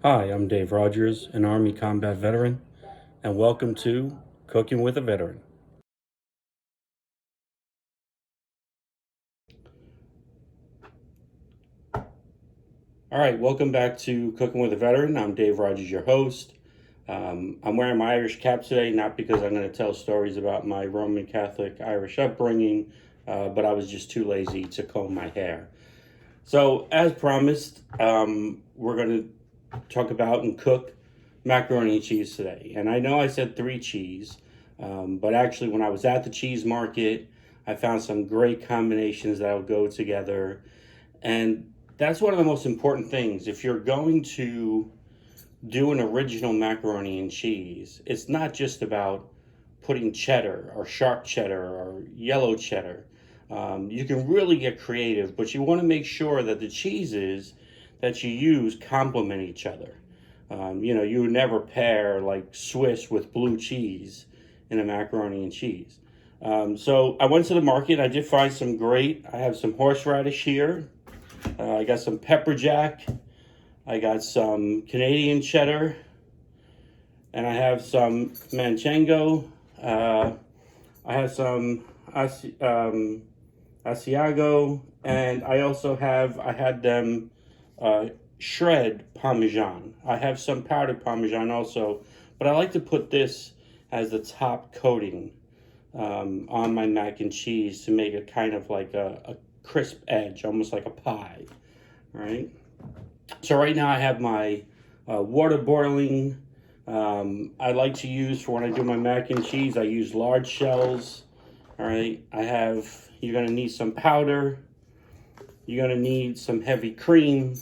Hi, I'm Dave Rogers, an Army combat veteran, and welcome to Cooking with a Veteran. All right, welcome back to Cooking with a Veteran. I'm Dave Rogers, your host. I'm wearing my Irish cap today, not because I'm going to tell stories about my Roman Catholic Irish upbringing, but I was just too lazy to comb my hair. So, as promised, we're going to talk about and cook macaroni and cheese today. And I know I said three cheese, but actually, when I was at the cheese market, I found some great combinations that will go together. And that's one of the most important things. If you're going to do an original macaroni and cheese, it's not just about putting cheddar or sharp cheddar or yellow cheddar. You can really get creative, but you want to make sure that the cheeses that you use complement each other. You would never pair like Swiss with blue cheese in a macaroni and cheese. So I went to the market. I did find some great. I have some horseradish here. I got some pepper jack. I got some Canadian cheddar, and I have some manchego. I have some Asiago, and I had them shred Parmesan. I have some powdered Parmesan also, but I like to put this as the top coating on my mac and cheese to make it kind of like a crisp edge, almost like a pie, right? So right now I have my water boiling. I like to use for when I do my mac and cheese, I use large shells. All right, you're gonna need some powder. You're gonna need some heavy cream,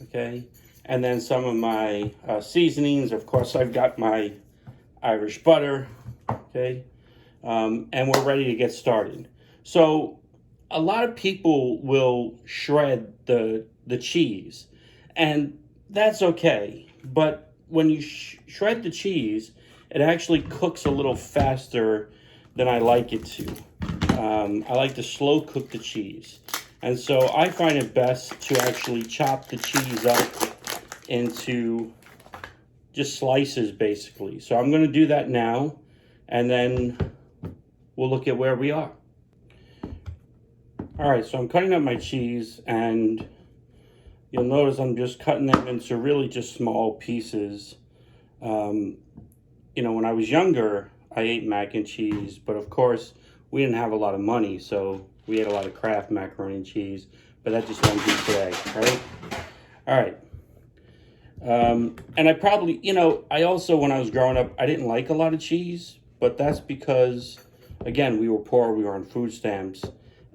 okay? And then some of my seasonings. Of course, I've got my Irish butter, okay? And we're ready to get started. So a lot of people will shred the cheese, and that's okay. But when you shred the cheese, it actually cooks a little faster than I like it to. I like to slow cook the cheese. And so I find it best to actually chop the cheese up into just slices, basically. So I'm going to do that now, and then we'll look at where we are. All right, so I'm cutting up my cheese, and you'll notice I'm just cutting them into really just small pieces. When I was younger, I ate mac and cheese, but of course, we didn't have a lot of money, so we ate a lot of Kraft macaroni and cheese, but that just won't be today, right? All right. And I probably, I also, when I was growing up, I didn't like a lot of cheese, but that's because, again, we were poor, we were on food stamps,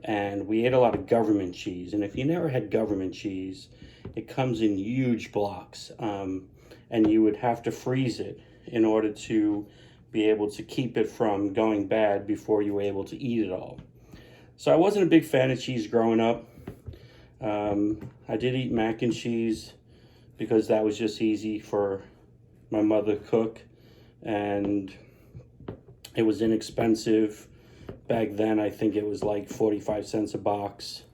and we ate a lot of government cheese. And if you never had government cheese, it comes in huge blocks, and you would have to freeze it in order to be able to keep it from going bad before you were able to eat it all. So I wasn't a big fan of cheese growing up. I did eat mac and cheese because that was just easy for my mother to cook, and it was inexpensive. Back then, I think it was like 45 cents a box.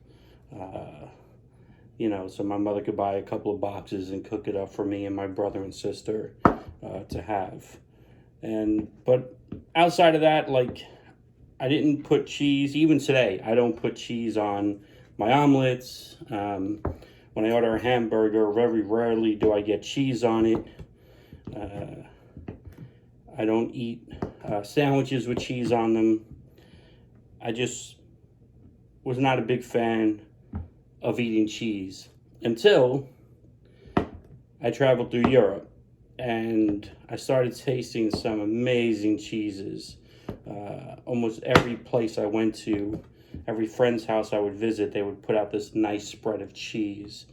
So my mother could buy a couple of boxes and cook it up for me and my brother and sister to have. But outside of that, like, I didn't put cheese. Even today, I don't put cheese on my omelets. When I order a hamburger, very rarely do I get cheese on it. I don't eat sandwiches with cheese on them. I just was not a big fan of eating cheese until I traveled through Europe, and I started tasting some amazing cheeses. Almost every place I went to, every friend's house I would visit, they would put out this nice spread of cheese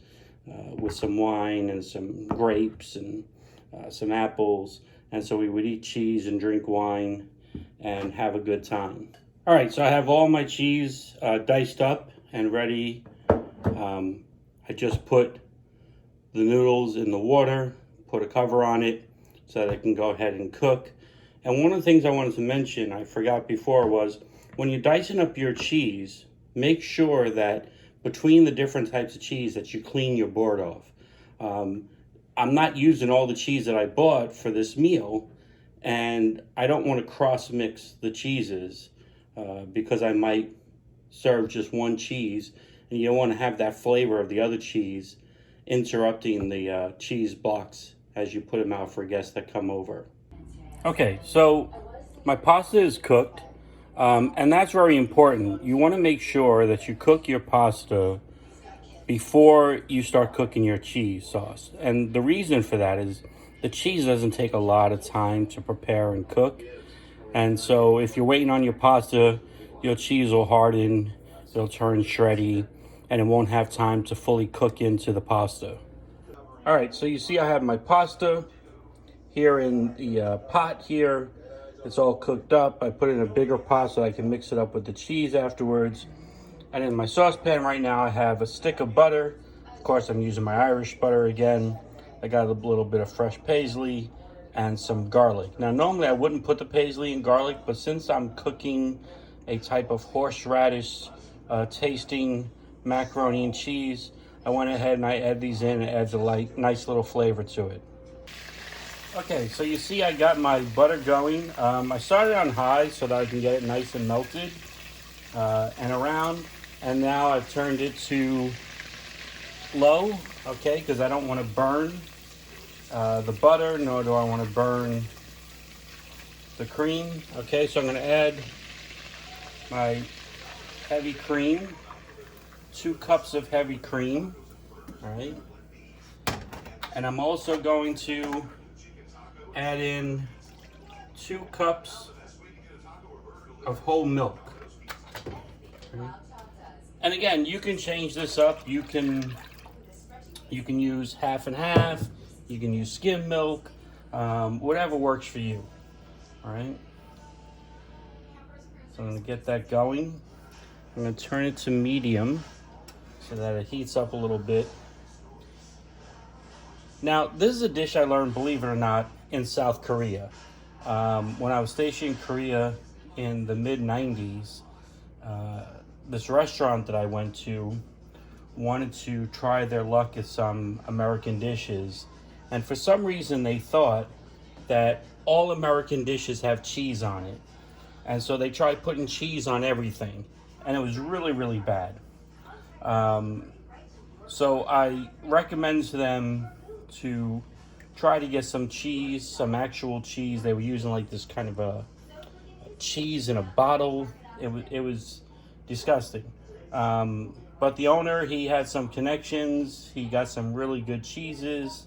with some wine and some grapes and some apples. And so we would eat cheese and drink wine and have a good time. All right, so I have all my cheese diced up and ready. I just put the noodles in the water, put a cover on it so that it can go ahead and cook. And one of the things I wanted to mention, I forgot before, was when you're dicing up your cheese, make sure that between the different types of cheese that you clean your board off. I'm not using all the cheese that I bought for this meal, and I don't want to cross mix the cheeses because I might serve just one cheese, and you don't want to have that flavor of the other cheese interrupting the cheese blocks as you put them out for guests that come over. Okay, so my pasta is cooked, and that's very important. You want to make sure that you cook your pasta before you start cooking your cheese sauce. And the reason for that is the cheese doesn't take a lot of time to prepare and cook. And so if you're waiting on your pasta, your cheese will harden, it'll turn shreddy, and it won't have time to fully cook into the pasta. All right, so you see I have my pasta here in the pot here. It's all cooked up. I put it in a bigger pot so I can mix it up with the cheese afterwards. And in my saucepan right now, I have a stick of butter. Of course, I'm using my Irish butter again. I got a little bit of fresh paisley and some garlic. Now, normally I wouldn't put the paisley and garlic, but since I'm cooking a type of horseradish tasting macaroni and cheese, I went ahead and I add these in. It adds a nice little flavor to it. Okay, so you see I got my butter going. I started on high so that I can get it nice and melted and around. And now I've turned it to low, okay, because I don't want to burn the butter, nor do I want to burn the cream. Okay, so I'm going to add my heavy cream, 2 cups of heavy cream, all right. And I'm also going to add in 2 cups of whole milk. Okay. And again, you can change this up. You can use half and half. You can use skim milk, whatever works for you. All right. So I'm going to get that going. I'm going to turn it to medium so that it heats up a little bit. Now, this is a dish I learned, believe it or not, in South Korea. When I was stationed in Korea in the mid-90s, this restaurant that I went to wanted to try their luck at some American dishes. And for some reason, they thought that all American dishes have cheese on it. And so they tried putting cheese on everything. And it was really, really bad. So I recommend to them to try to get some cheese, some actual cheese. They were using like this kind of a cheese in a bottle. It was disgusting. But the owner, he had some connections. He got some really good cheeses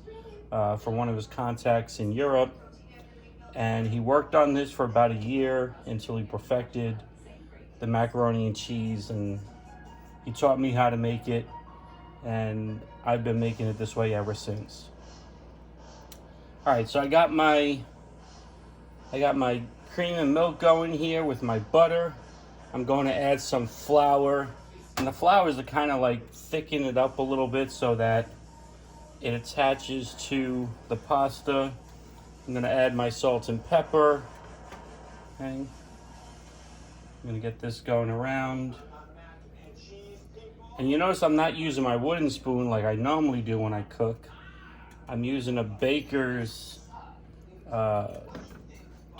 from one of his contacts in Europe. And he worked on this for about a year until he perfected the macaroni and cheese. And he taught me how to make it. And I've been making it this way ever since. All right, so I got my cream and milk going here with my butter. I'm going to add some flour. And the flour is to kind of like thicken it up a little bit so that it attaches to the pasta. I'm going to add my salt and pepper. Okay. I'm going to get this going around. And you notice I'm not using my wooden spoon like I normally do when I cook. I'm using a baker's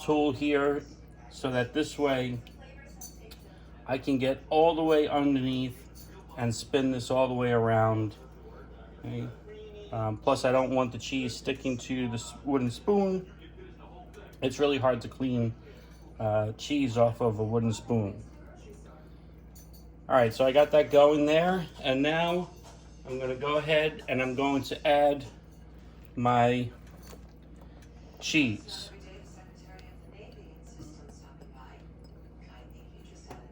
tool here so that this way I can get all the way underneath and spin this all the way around. Okay. Plus I don't want the cheese sticking to the wooden spoon. It's really hard to clean cheese off of a wooden spoon. All right, so I got that going there, and now I'm going to go ahead and I'm going to add my cheese.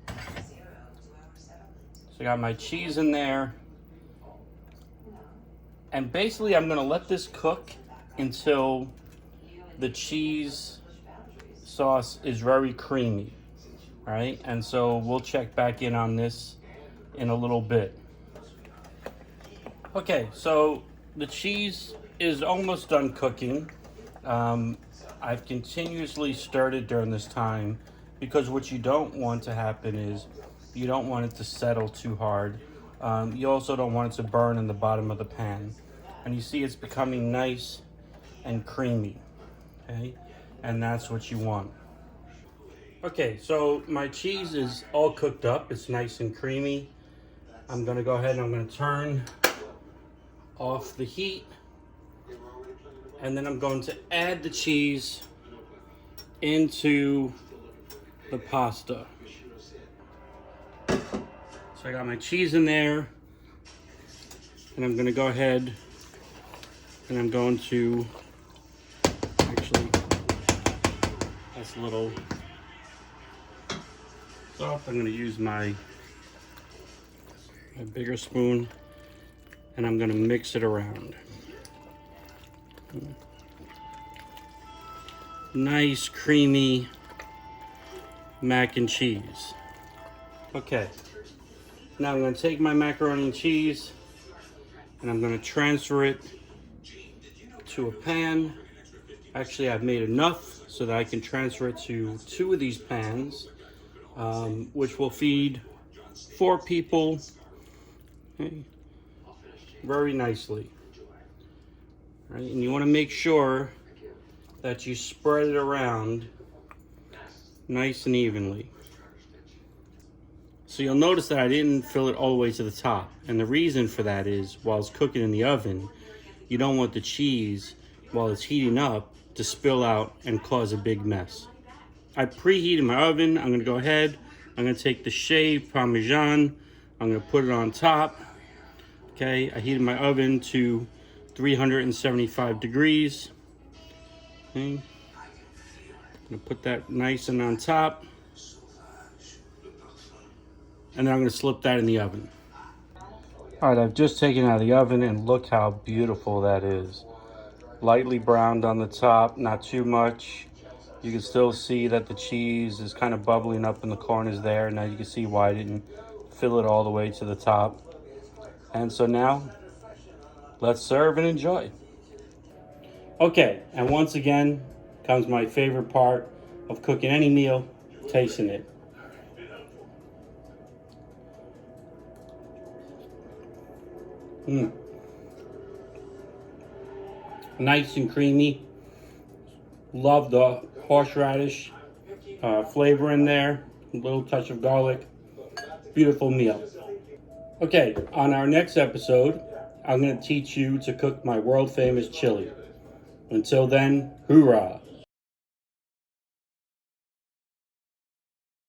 So I got my cheese in there, and basically I'm going to let this cook until the cheese sauce is very creamy. All right, and so we'll check back in on this in a little bit. Okay, so the cheese is almost done cooking. I've continuously stirred it during this time because what you don't want to happen is you don't want it to settle too hard. You also don't want it to burn in the bottom of the pan. And you see it's becoming nice and creamy, okay? And that's what you want. Okay, so my cheese is all cooked up. It's nice and creamy. I'm gonna go ahead and I'm gonna turn off the heat. And then I'm going to add the cheese into the pasta. So I got my cheese in there. And I'm gonna go ahead and I'm going to, actually, that's a little soft. I'm gonna use my bigger spoon and I'm gonna mix it around. Nice creamy mac and cheese. Okay, now I'm gonna take my macaroni and cheese and I'm gonna transfer it to a pan. Actually, I've made enough so that I can transfer it to 2 of these pans, which will feed 4 people, okay, very nicely. Right? And you want to make sure that you spread it around nice and evenly. So you'll notice that I didn't fill it all the way to the top. And the reason for that is while it's cooking in the oven, you don't want the cheese, while it's heating up, to spill out and cause a big mess. I preheated my oven. I'm gonna go ahead. I'm gonna take the shaved Parmesan. I'm gonna put it on top. Okay, I heated my oven to 375 degrees. Okay. I'm gonna put that nice and on top. And then I'm gonna slip that in the oven. All right, I've just taken it out of the oven and look how beautiful that is. Lightly browned on the top, not too much. You can still see that the cheese is kind of bubbling up in the corners there. Now you can see why I didn't fill it all the way to the top. And so now, let's serve and enjoy. Okay, and once again comes my favorite part of cooking any meal, tasting it. Nice and creamy. Love the horseradish flavor in there. A little touch of garlic. Beautiful meal. Okay, on our next episode, I'm going to teach you to cook my world famous chili. Until then, hoorah!